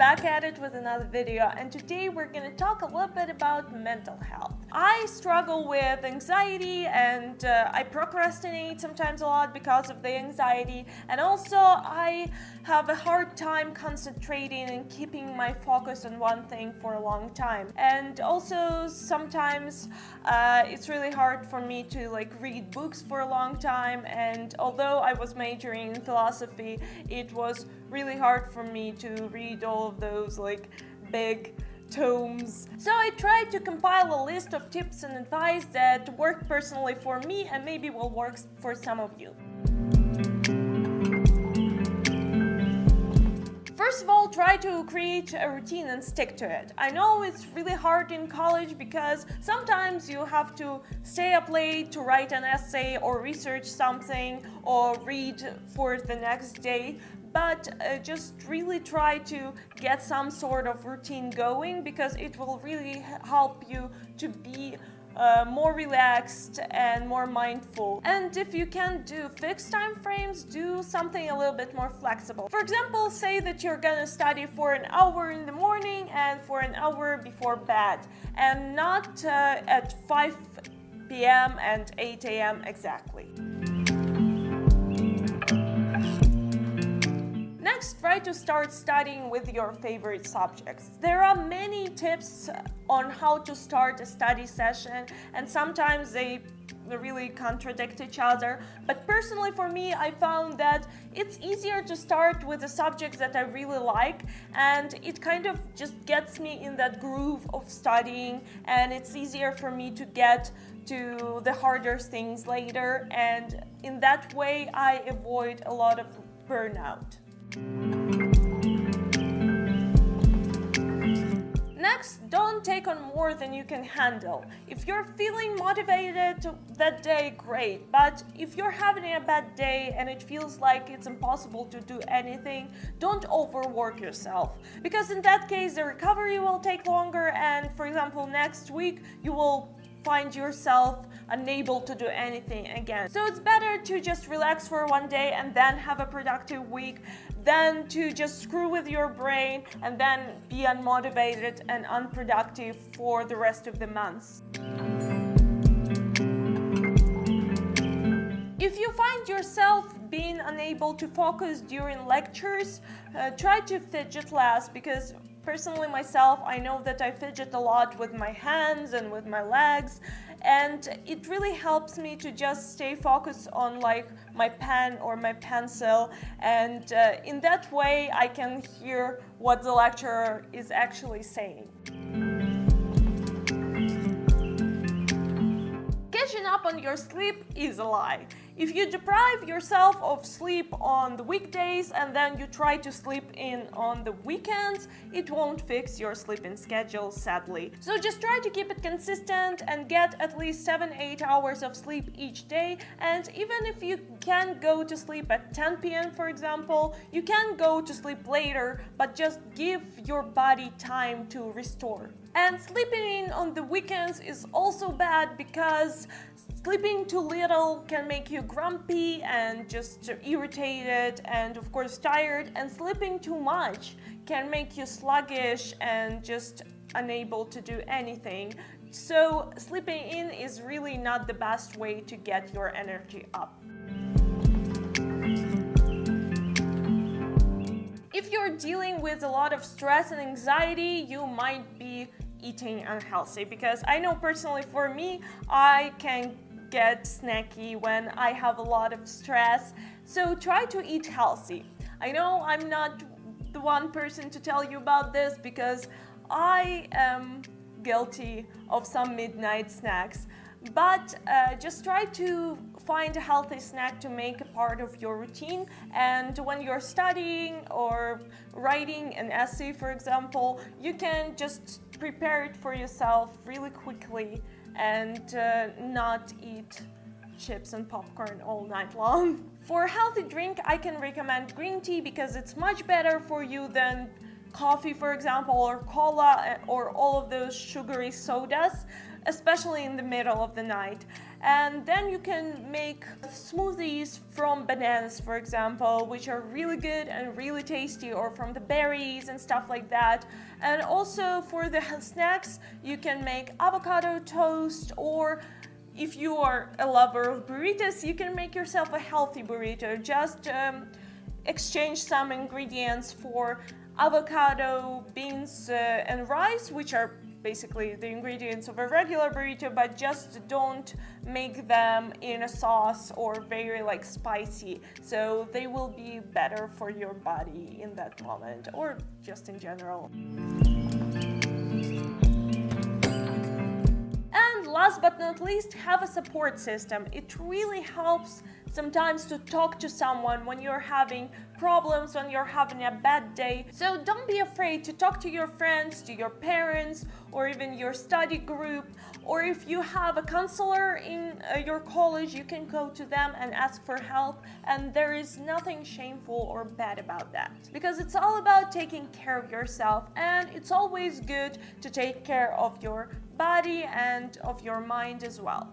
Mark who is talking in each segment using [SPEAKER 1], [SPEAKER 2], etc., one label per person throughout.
[SPEAKER 1] back at it with another video, and today we're going to talk a little bit about mental health. I struggle with anxiety and I procrastinate sometimes a lot because of the anxiety, and also I have a hard time concentrating and keeping my focus on one thing for a long time. And also sometimes it's really hard for me to read books for a long time, and although I was majoring in philosophy, it was really hard for me to read all of those big tomes. So I tried to compile a list of tips and advice that worked personally for me and maybe will work for some of you. First of all, try to create a routine and stick to it. I know it's really hard in college because sometimes you have to stay up late to write an essay or research something or read for the next day. But just really try to get some sort of routine going, because it will really help you to be more relaxed and more mindful. And if you can't do fixed time frames, do something a little bit more flexible. For example, say that you're gonna study for an hour in the morning and for an hour before bed, and not at 5 p.m. and 8 a.m. exactly. Next, try to start studying with your favorite subjects. There are many tips on how to start a study session, and sometimes they really contradict each other. But personally for me, I found that it's easier to start with the subjects that I really like, and it kind of just gets me in that groove of studying, and it's easier for me to get to the harder things later, and in that way I avoid a lot of burnout. Next, don't take on more than you can handle. If you're feeling motivated that day, great. But if you're having a bad day and it feels like it's impossible to do anything, don't overwork yourself. Because in that case, the recovery will take longer, and for example, next week, you will find yourself unable to do anything again. So it's better to just relax for one day and then have a productive week than to just screw with your brain and then be unmotivated and unproductive for the rest of the months. If you find yourself being unable to focus during lectures, try to fidget less, because personally myself, I know that I fidget a lot with my hands and with my legs, and it really helps me to just stay focused on my pen or my pencil, and in that way I can hear what the lecturer is actually saying. Catching up on your sleep is a lie. If you deprive yourself of sleep on the weekdays and then you try to sleep in on the weekends, it won't fix your sleeping schedule, sadly. So just try to keep it consistent and get at least 7-8 hours of sleep each day. And even if you can't go to sleep at 10 p.m. for example, you can go to sleep later, but just give your body time to restore. And sleeping in on the weekends is also bad, because sleeping too little can make you grumpy and just irritated and of course tired, and sleeping too much can make you sluggish and just unable to do anything. So sleeping in is really not the best way to get your energy up. If you're dealing with a lot of stress and anxiety, you might be eating unhealthy, because I know personally for me, I can get snacky when I have a lot of stress. So try to eat healthy. I know I'm not the one person to tell you about this, because I am guilty of some midnight snacks. But just try to find a healthy snack to make a part of your routine, and when you're studying or writing an essay, for example, you can just prepare it for yourself really quickly and not eat chips and popcorn all night long. For a healthy drink, I can recommend green tea, because it's much better for you than coffee, for example, or cola, or all of those sugary sodas. especially in the middle of the night. And then you can make smoothies from bananas, for example, which are really good and really tasty, or from the berries and stuff like that. And also for the snacks, you can make avocado toast, or if you are a lover of burritos, you can make yourself a healthy burrito. Just exchange some ingredients for avocado, beans, and rice, which are basically the ingredients of a regular burrito, but just don't make them in a sauce or very like spicy, so they will be better for your body in that moment, or just in general. And last but not least, have a support system. It really helps sometimes to talk to someone when you're having problems, when you're having a bad day. So don't be afraid to talk to your friends, to your parents, or even your study group. Or if you have a counselor in your college, you can go to them and ask for help. And there is nothing shameful or bad about that, because it's all about taking care of yourself, and it's always good to take care of your body and of your mind as well.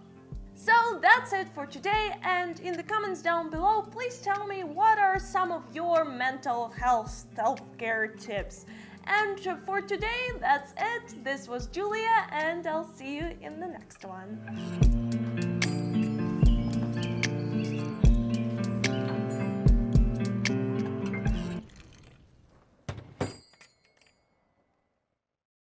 [SPEAKER 1] So that's it for today, and in the comments down below, please tell me what are some of your mental health self-care tips. And for today, that's it. This was Julia, and I'll see you in the next one.